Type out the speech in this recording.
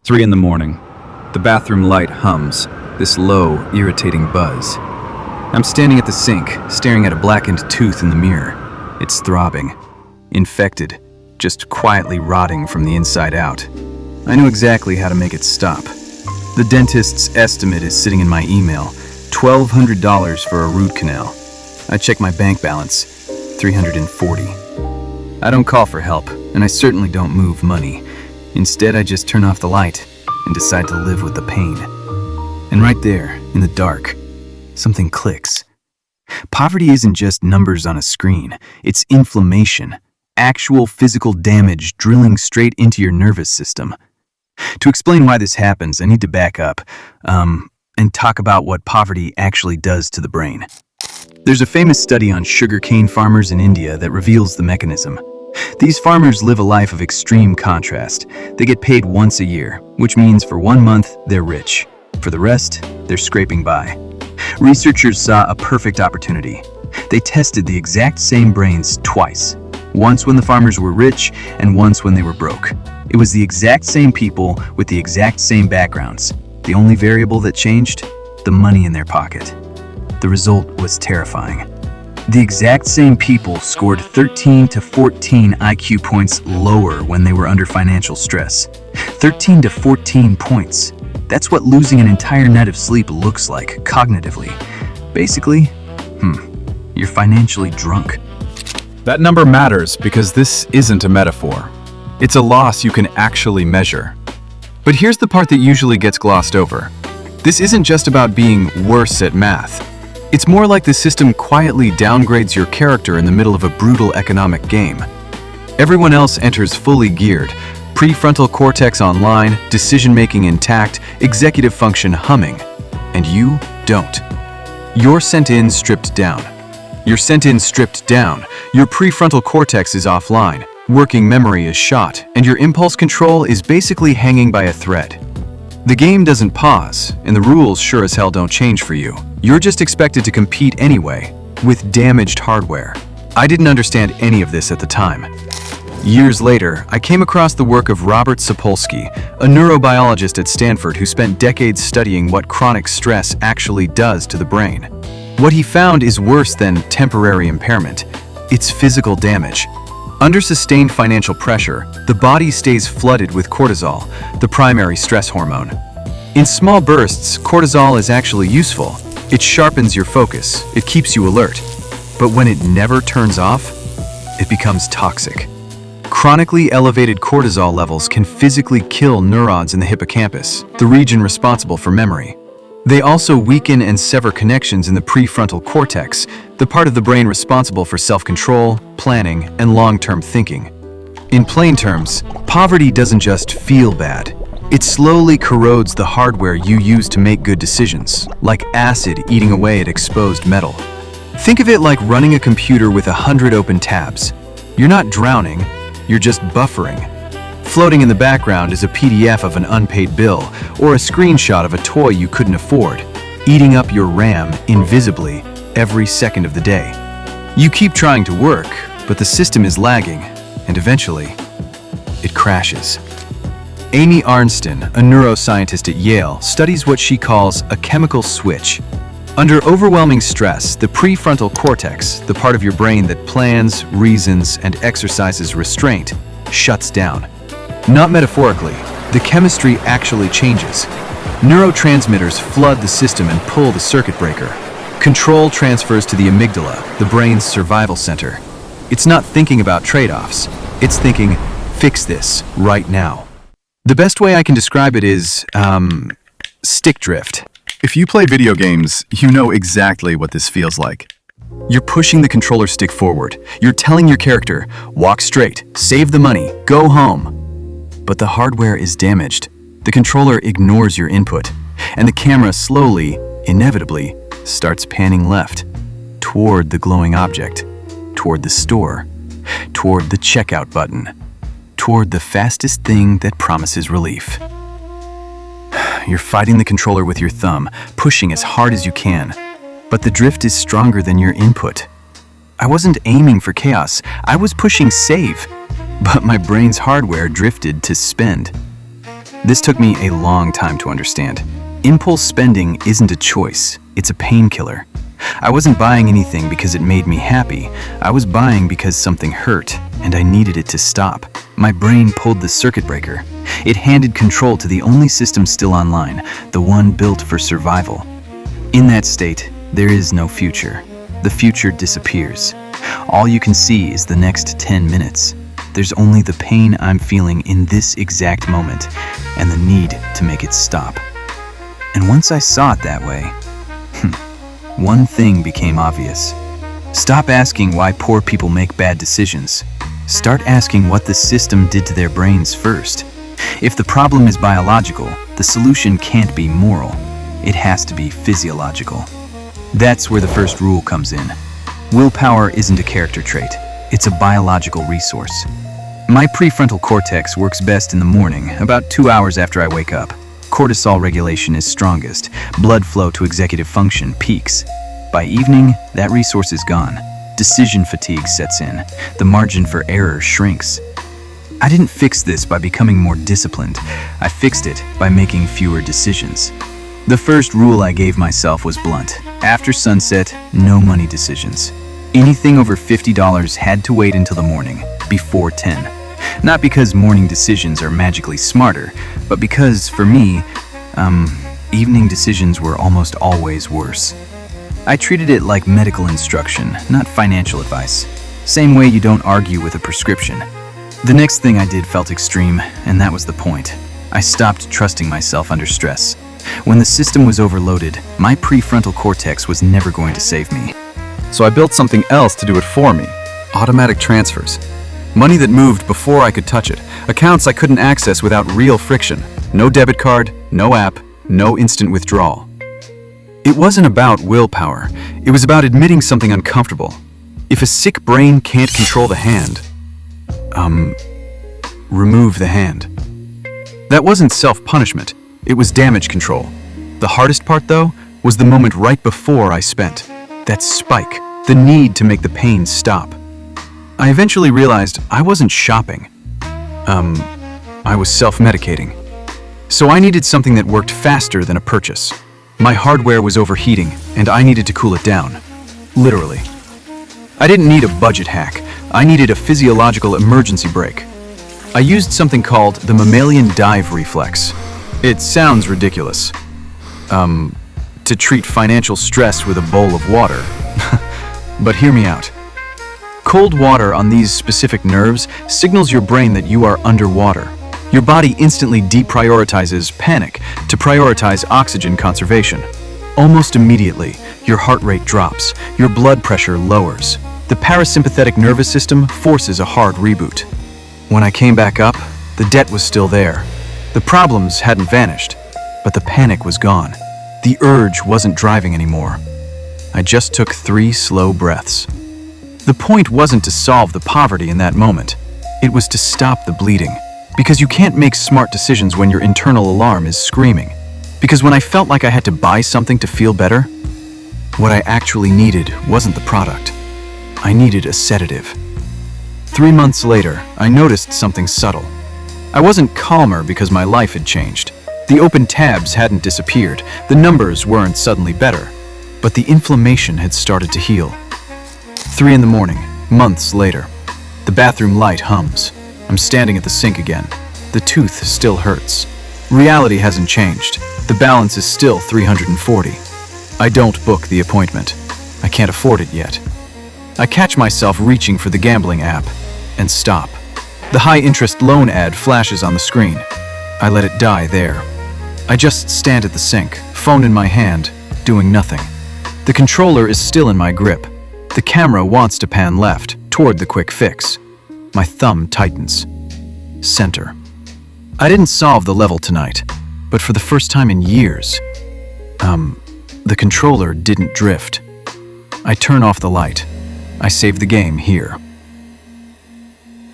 3 in the morning. The bathroom light hums, this low, irritating buzz. I'm standing at the sink, staring at a blackened tooth in the mirror. It's throbbing, infected, just quietly rotting from the inside out. I know exactly how to make it stop. The dentist's estimate is sitting in my email, $1,200 for a root canal. I check my bank balance, $340. I don't call for help, and I certainly don't move money. Instead, I just turn off the light and decide to live with the pain. And right there, in the dark, something clicks. Poverty isn't just numbers on a screen. It's inflammation, actual physical damage drilling straight into your nervous system. To explain why this happens, I need to back up and talk about what poverty actually does to the brain. There's a famous study on sugarcane farmers in India that reveals the mechanism. These farmers live a life of extreme contrast. They get paid once a year, which means for 1 month, they're rich. For the rest, they're scraping by. Researchers saw a perfect opportunity. They tested the exact same brains twice. Once when the farmers were rich, and once when they were broke. It was the exact same people with the exact same backgrounds. The only variable that changed? The money in their pocket. The result was terrifying. The exact same people scored 13 to 14 IQ points lower when they were under financial stress. 13 to 14 points. That's what losing an entire night of sleep looks like, cognitively. Basically, you're financially drunk. That number matters because this isn't a metaphor. It's a loss you can actually measure. But here's the part that usually gets glossed over. This isn't just about being worse at math. It's more like the system quietly downgrades your character in the middle of a brutal economic game. Everyone else enters fully geared, prefrontal cortex online, decision-making intact, executive function humming, and you don't. You're sent in stripped down. Your prefrontal cortex is offline, working memory is shot, and your impulse control is basically hanging by a thread. The game doesn't pause, and the rules sure as hell don't change for you. You're just expected to compete anyway, with damaged hardware. I didn't understand any of this at the time. Years later, I came across the work of Robert Sapolsky, a neurobiologist at Stanford who spent decades studying what chronic stress actually does to the brain. What he found is worse than temporary impairment. It's physical damage. Under sustained financial pressure, the body stays flooded with cortisol, the primary stress hormone. In small bursts, cortisol is actually useful. It sharpens your focus, it keeps you alert. But when it never turns off, it becomes toxic. Chronically elevated cortisol levels can physically kill neurons in the hippocampus, the region responsible for memory. They also weaken and sever connections in the prefrontal cortex, the part of the brain responsible for self-control, planning, and long-term thinking. In plain terms, poverty doesn't just feel bad. It slowly corrodes the hardware you use to make good decisions, like acid eating away at exposed metal. Think of it like running a computer with 100 open tabs. You're not drowning, you're just buffering. Floating in the background is a PDF of an unpaid bill or a screenshot of a toy you couldn't afford, eating up your RAM invisibly every second of the day. You keep trying to work, but the system is lagging, and eventually, it crashes. Amy Arnsten, a neuroscientist at Yale, studies what she calls a chemical switch. Under overwhelming stress, the prefrontal cortex, the part of your brain that plans, reasons, and exercises restraint, shuts down. Not metaphorically, the chemistry actually changes. Neurotransmitters flood the system and pull the circuit breaker. Control transfers to the amygdala, the brain's survival center. It's not thinking about trade-offs. It's thinking, fix this right now. The best way I can describe it is, stick drift. If you play video games, you know exactly what this feels like. You're pushing the controller stick forward. You're telling your character, walk straight, save the money, go home. But the hardware is damaged. The controller ignores your input, and the camera slowly, inevitably, starts panning left, toward the glowing object, toward the store, toward the checkout button, toward the fastest thing that promises relief. You're fighting the controller with your thumb, pushing as hard as you can, but the drift is stronger than your input. I wasn't aiming for chaos, I was pushing save. But my brain's hardware drifted to spend. This took me a long time to understand. Impulse spending isn't a choice, it's a painkiller. I wasn't buying anything because it made me happy. I was buying because something hurt, and I needed it to stop. My brain pulled the circuit breaker. It handed control to the only system still online, the one built for survival. In that state, there is no future. The future disappears. All you can see is the next 10 minutes. There's only the pain I'm feeling in this exact moment, and the need to make it stop. And once I saw it that way, one thing became obvious. Stop asking why poor people make bad decisions. Start asking what the system did to their brains first. If the problem is biological, the solution can't be moral. It has to be physiological. That's where the first rule comes in. Willpower isn't a character trait. It's a biological resource. My prefrontal cortex works best in the morning, about 2 hours after I wake up. Cortisol regulation is strongest. Blood flow to executive function peaks. By evening, that resource is gone. Decision fatigue sets in. The margin for error shrinks. I didn't fix this by becoming more disciplined. I fixed it by making fewer decisions. The first rule I gave myself was blunt. After sunset, no money decisions. Anything over $50 had to wait until the morning, before 10. Not because morning decisions are magically smarter, but because, for me, evening decisions were almost always worse. I treated it like medical instruction, not financial advice. Same way you don't argue with a prescription. The next thing I did felt extreme, and that was the point. I stopped trusting myself under stress. When the system was overloaded, my prefrontal cortex was never going to save me. So I built something else to do it for me. Automatic transfers. Money that moved before I could touch it. Accounts I couldn't access without real friction. No debit card, no app, no instant withdrawal. It wasn't about willpower. It was about admitting something uncomfortable. If a sick brain can't control the hand, remove the hand. That wasn't self-punishment. It was damage control. The hardest part, though, was the moment right before I spent. That spike, the need to make the pain stop. I eventually realized I wasn't shopping. I was self-medicating. So I needed something that worked faster than a purchase. My hardware was overheating, and I needed to cool it down. Literally. I didn't need a budget hack. I needed a physiological emergency brake. I used something called the Mammalian Dive Reflex. It sounds ridiculous. To treat financial stress with a bowl of water. But hear me out. Cold water on these specific nerves signals your brain that you are underwater. Your body instantly deprioritizes panic to prioritize oxygen conservation. Almost immediately, your heart rate drops, your blood pressure lowers. The parasympathetic nervous system forces a hard reboot. When I came back up, the debt was still there. The problems hadn't vanished, but the panic was gone. The urge wasn't driving anymore. I just took 3 slow breaths. The point wasn't to solve the poverty in that moment. It was to stop the bleeding. Because you can't make smart decisions when your internal alarm is screaming. Because when I felt like I had to buy something to feel better, what I actually needed wasn't the product. I needed a sedative. 3 months later, I noticed something subtle. I wasn't calmer because my life had changed. The open tabs hadn't disappeared. The numbers weren't suddenly better. But the inflammation had started to heal. 3 in the morning, months later. The bathroom light hums. I'm standing at the sink again. The tooth still hurts. Reality hasn't changed. The balance is still 340. I don't book the appointment. I can't afford it yet. I catch myself reaching for the gambling app and stop. The high-interest loan ad flashes on the screen. I let it die there. I just stand at the sink, phone in my hand, doing nothing. The controller is still in my grip. The camera wants to pan left, toward the quick fix. My thumb tightens. Center. I didn't solve the level tonight, but for the first time in years, the controller didn't drift. I turn off the light. I save the game here.